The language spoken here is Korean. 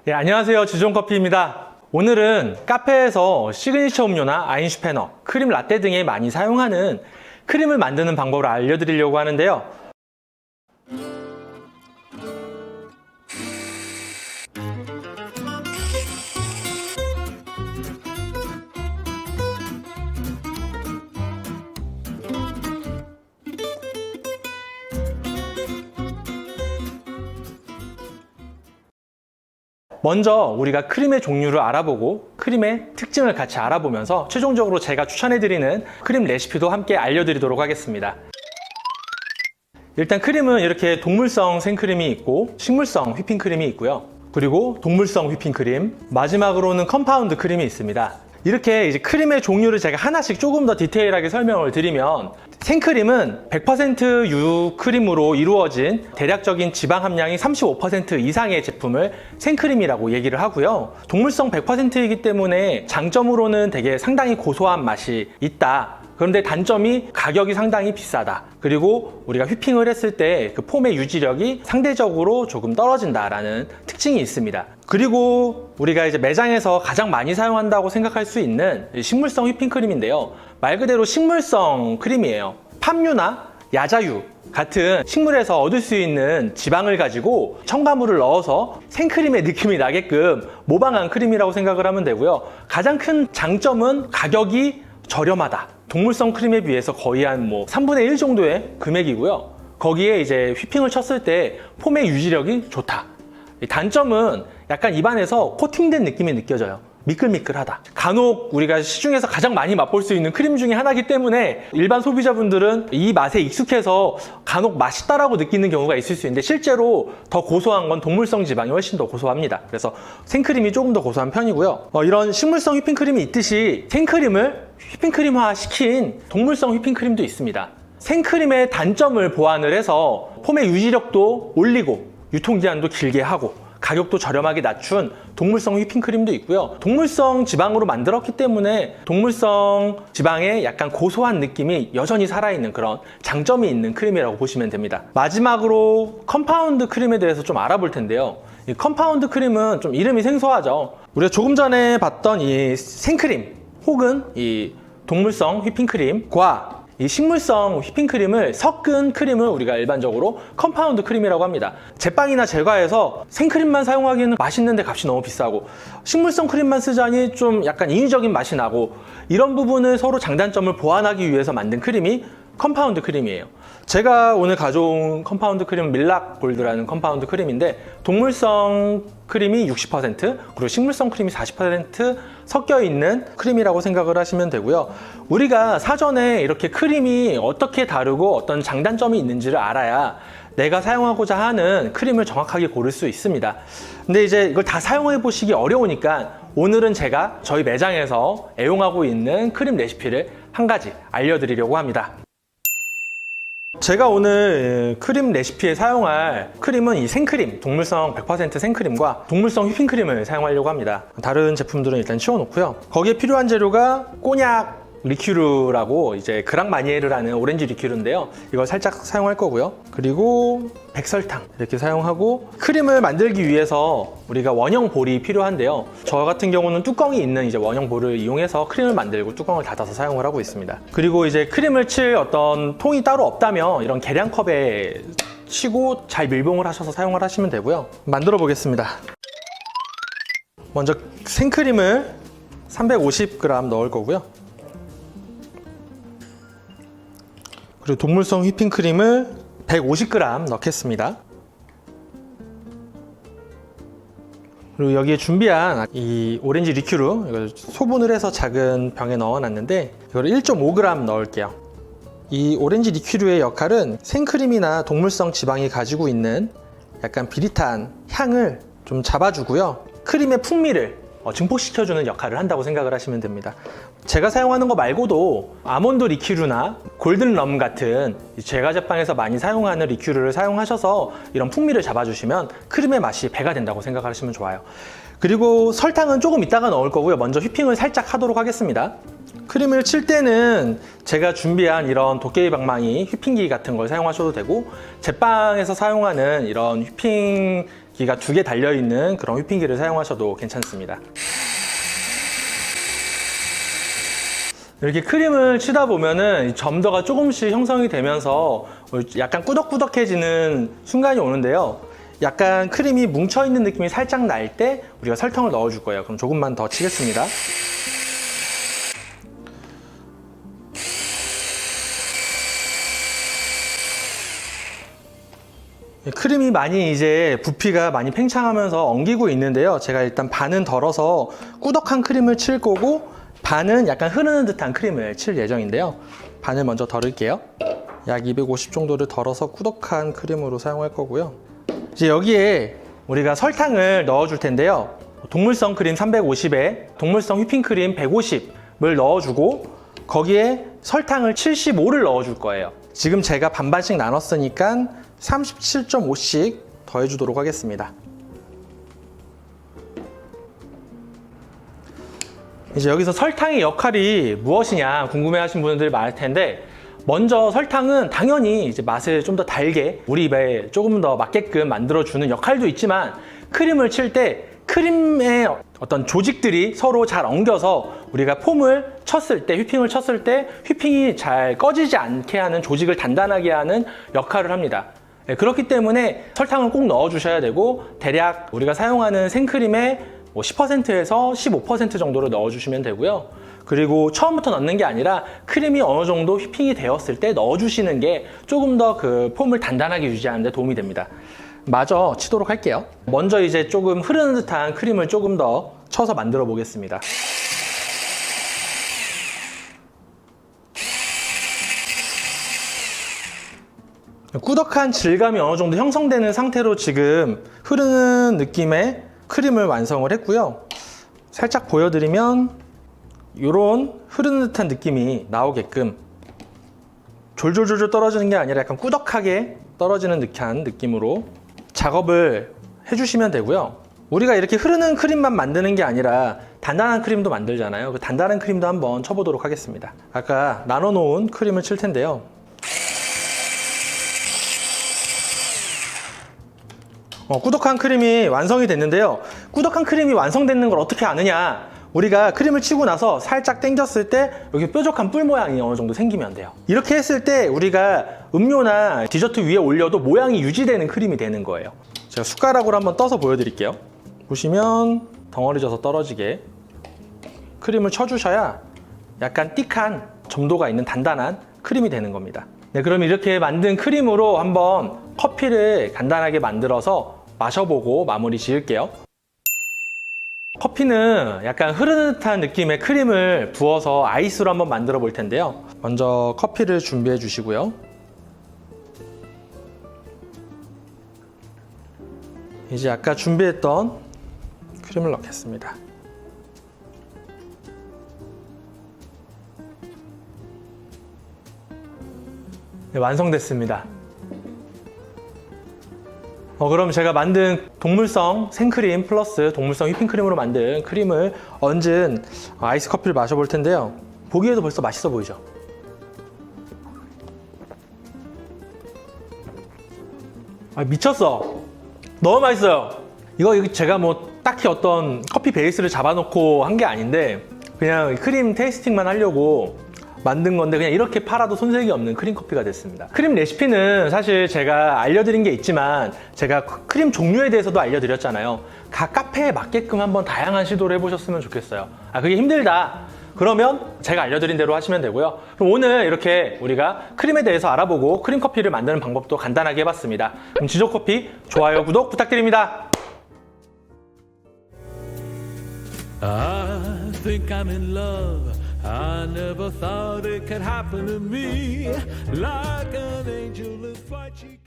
네, 안녕하세요. 주종커피입니다. 오늘은 카페에서 시그니처 음료나 아인슈페너, 크림 라떼 등에 많이 사용하는 크림을 만드는 방법을 알려드리려고 하는데요. 먼저 우리가 크림의 종류를 알아보고 크림의 특징을 같이 알아보면서 최종적으로 제가 추천해드리는 크림 레시피도 함께 알려드리도록 하겠습니다. 일단 크림은 이렇게 동물성 생크림이 있고 식물성 휘핑크림이 있고요. 그리고 동물성 휘핑크림, 마지막으로는 컴파운드 크림이 있습니다. 이렇게 이제 크림의 종류를 제가 하나씩 조금 더 디테일하게 설명을 드리면, 생크림은 100% 유크림으로 이루어진 대략적인 지방 함량이 35% 이상의 제품을 생크림이라고 얘기를 하고요. 동물성 100%이기 때문에 장점으로는 되게 상당히 고소한 맛이 있다. 그런데 단점이 가격이 상당히 비싸다. 그리고 우리가 휘핑을 했을 때 그 폼의 유지력이 상대적으로 조금 떨어진다라는 특징이 있습니다. 그리고 우리가 이제 매장에서 가장 많이 사용한다고 생각할 수 있는 식물성 휘핑크림인데요. 말 그대로 식물성 크림이에요. 팜유나 야자유 같은 식물에서 얻을 수 있는 지방을 가지고 첨가물을 넣어서 생크림의 느낌이 나게끔 모방한 크림이라고 생각을 하면 되고요. 가장 큰 장점은 가격이 저렴하다. 동물성 크림에 비해서 거의 한 3분의 1 정도의 금액이고요. 거기에 이제 휘핑을 쳤을 때 폼의 유지력이 좋다. 단점은 약간 입안에서 코팅된 느낌이 느껴져요. 미끌미끌하다. 간혹 우리가 시중에서 가장 많이 맛볼 수 있는 크림 중에 하나이기 때문에 일반 소비자분들은 이 맛에 익숙해서 간혹 맛있다라고 느끼는 경우가 있을 수 있는데, 실제로 더 고소한 건 동물성 지방이 훨씬 더 고소합니다. 그래서 생크림이 조금 더 고소한 편이고요. 이런 식물성 휘핑크림이 있듯이 생크림을 휘핑크림화 시킨 동물성 휘핑크림도 있습니다. 생크림의 단점을 보완을 해서 폼의 유지력도 올리고 유통기한도 길게 하고 가격도 저렴하게 낮춘 동물성 휘핑크림도 있고요. 동물성 지방으로 만들었기 때문에 동물성 지방의 약간 고소한 느낌이 여전히 살아있는 그런 장점이 있는 크림이라고 보시면 됩니다. 마지막으로 컴파운드 크림에 대해서 좀 알아볼 텐데요. 이 컴파운드 크림은 좀 이름이 생소하죠. 우리가 조금 전에 봤던 이 생크림 혹은 이 동물성 휘핑크림과 이 식물성 휘핑크림을 섞은 크림을 우리가 일반적으로 컴파운드 크림이라고 합니다. 제빵이나 제과에서 생크림만 사용하기에는 맛있는데 값이 너무 비싸고, 식물성 크림만 쓰자니 좀 약간 인위적인 맛이 나고, 이런 부분을 서로 장단점을 보완하기 위해서 만든 크림이 컴파운드 크림이에요. 제가 오늘 가져온 컴파운드 크림은 밀락 골드라는 컴파운드 크림인데, 동물성 크림이 60% 그리고 식물성 크림이 40% 섞여 있는 크림이라고 생각을 하시면 되고요. 우리가 사전에 이렇게 크림이 어떻게 다르고 어떤 장단점이 있는지를 알아야 내가 사용하고자 하는 크림을 정확하게 고를 수 있습니다. 근데 이제 이걸 다 사용해 보시기 어려우니까 오늘은 제가 저희 매장에서 애용하고 있는 크림 레시피를 한 가지 알려드리려고 합니다. 제가 오늘 크림 레시피에 사용할 크림은 이 생크림, 동물성 100% 생크림과 동물성 휘핑크림을 사용하려고 합니다. 다른 제품들은 일단 치워놓고요. 거기에 필요한 재료가 꼬냑 리큐르라고 이제 그랑마니에르라는 오렌지 리큐르인데요. 이걸 살짝 사용할 거고요. 그리고 백설탕 이렇게 사용하고, 크림을 만들기 위해서 우리가 원형 볼이 필요한데요. 저 같은 경우는 뚜껑이 있는 이제 원형 볼을 이용해서 크림을 만들고 뚜껑을 닫아서 사용을 하고 있습니다. 그리고 이제 크림을 칠 어떤 통이 따로 없다면 이런 계량컵에 치고 잘 밀봉을 하셔서 사용을 하시면 되고요. 만들어 보겠습니다. 먼저 생크림을 350g 넣을 거고요. 그리고 동물성 휘핑크림을 150g 넣겠습니다. 그리고 여기에 준비한 이 오렌지 리큐르, 이걸 소분을 해서 작은 병에 넣어놨는데 이걸 1.5g 넣을게요. 이 오렌지 리큐르의 역할은 생크림이나 동물성 지방이 가지고 있는 약간 비릿한 향을 좀 잡아주고요. 크림의 풍미를 증폭시켜주는 역할을 한다고 생각을 하시면 됩니다. 제가 사용하는 거 말고도 아몬드 리큐르나 골든 럼 같은 제과 제빵에서 많이 사용하는 리큐르를 사용하셔서 이런 풍미를 잡아주시면 크림의 맛이 배가 된다고 생각하시면 좋아요. 그리고 설탕은 조금 이따가 넣을 거고요. 먼저 휘핑을 살짝 하도록 하겠습니다. 크림을 칠 때는 제가 준비한 이런 도깨비 방망이 휘핑기 같은 걸 사용하셔도 되고, 제빵에서 사용하는 이런 휘핑 기가 2개 달려있는 그런 휘핑기를 사용하셔도 괜찮습니다. 이렇게 크림을 치다 보면은 점도가 조금씩 형성이 되면서 약간 꾸덕꾸덕해지는 순간이 오는데요. 약간 크림이 뭉쳐있는 느낌이 살짝 날 때 우리가 설탕을 넣어줄 거예요. 그럼 조금만 더 치겠습니다. 크림이 많이 이제 부피가 많이 팽창하면서 엉기고 있는데요. 제가 일단 반은 덜어서 꾸덕한 크림을 칠 거고 반은 약간 흐르는 듯한 크림을 칠 예정인데요. 반을 먼저 덜을게요. 약 250 정도를 덜어서 꾸덕한 크림으로 사용할 거고요. 이제 여기에 우리가 설탕을 넣어줄 텐데요. 동물성 크림 350에 동물성 휘핑크림 150을 넣어주고 거기에 설탕을 75를 넣어줄 거예요. 지금 제가 반반씩 나눴으니까 37.5씩 더해주도록 하겠습니다. 이제 여기서 설탕의 역할이 무엇이냐 궁금해하시는 분들이 많을 텐데 먼저 설탕은 당연히 이제 맛을 좀 더 달게 우리 입에 조금 더 맞게끔 만들어주는 역할도 있지만 크림을 칠 때 크림의 어떤 조직들이 서로 잘 엉겨서 우리가 폼을 쳤을 때 휘핑을 쳤을 때 휘핑이 잘 꺼지지 않게 하는 조직을 단단하게 하는 역할을 합니다. 그렇기 때문에 설탕을 꼭 넣어주셔야 되고 대략 우리가 사용하는 생크림의 10%에서 15% 정도를 넣어주시면 되고요. 그리고 처음부터 넣는 게 아니라 크림이 어느 정도 휘핑이 되었을 때 넣어주시는 게 조금 더 그 폼을 단단하게 유지하는 데 도움이 됩니다. 마저 치도록 할게요. 먼저 이제 조금 흐르는 듯한 크림을 조금 더 쳐서 만들어 보겠습니다. 꾸덕한 질감이 어느 정도 형성되는 상태로 지금 흐르는 느낌의 크림을 완성을 했고요. 살짝 보여드리면 이런 흐르는 듯한 느낌이 나오게끔 졸졸졸졸 떨어지는 게 아니라 약간 꾸덕하게 떨어지는 듯한 느낌으로 작업을 해주시면 되고요. 우리가 이렇게 흐르는 크림만 만드는 게 아니라 단단한 크림도 만들잖아요. 그 단단한 크림도 한번 쳐보도록 하겠습니다. 아까 나눠 놓은 크림을 칠 텐데요. 꾸덕한 크림이 완성이 됐는데요. 꾸덕한 크림이 완성되는 걸 어떻게 아느냐? 우리가 크림을 치고 나서 살짝 당겼을 때 여기 뾰족한 뿔 모양이 어느 정도 생기면 돼요. 이렇게 했을 때 우리가 음료나 디저트 위에 올려도 모양이 유지되는 크림이 되는 거예요. 제가 숟가락으로 한번 떠서 보여드릴게요. 보시면 덩어리져서 떨어지게 크림을 쳐주셔야 약간 띡한 점도가 있는 단단한 크림이 되는 겁니다. 네, 그럼 이렇게 만든 크림으로 한번 커피를 간단하게 만들어서 마셔보고 마무리 지을게요. 커피는 약간 흐르는 듯한 느낌의 크림을 부어서 아이스로 한번 만들어 볼 텐데요. 먼저 커피를 준비해 주시고요. 이제 아까 준비했던 크림을 넣겠습니다. 네, 완성됐습니다. 그럼 제가 만든 동물성 생크림 플러스 동물성 휘핑크림으로 만든 크림을 얹은 아이스 커피를 마셔볼 텐데요. 보기에도 벌써 맛있어 보이죠? 미쳤어! 너무 맛있어요! 이거 제가 뭐 딱히 어떤 커피 베이스를 잡아놓고 한 게 아닌데 그냥 크림 테이스팅만 하려고 만든 건데 그냥 이렇게 팔아도 손색이 없는 크림 커피가 됐습니다. 크림 레시피는 사실 제가 알려드린 게 있지만 제가 크림 종류에 대해서도 알려드렸잖아요. 각 카페에 맞게끔 한번 다양한 시도를 해보셨으면 좋겠어요. 그게 힘들다 그러면 제가 알려드린 대로 하시면 되고요. 그럼 오늘 이렇게 우리가 크림에 대해서 알아보고 크림 커피를 만드는 방법도 간단하게 해봤습니다. 그럼 지조커피 좋아요 구독 부탁드립니다. I think I'm in love. I never thought it could happen to me. Like an angel in white, she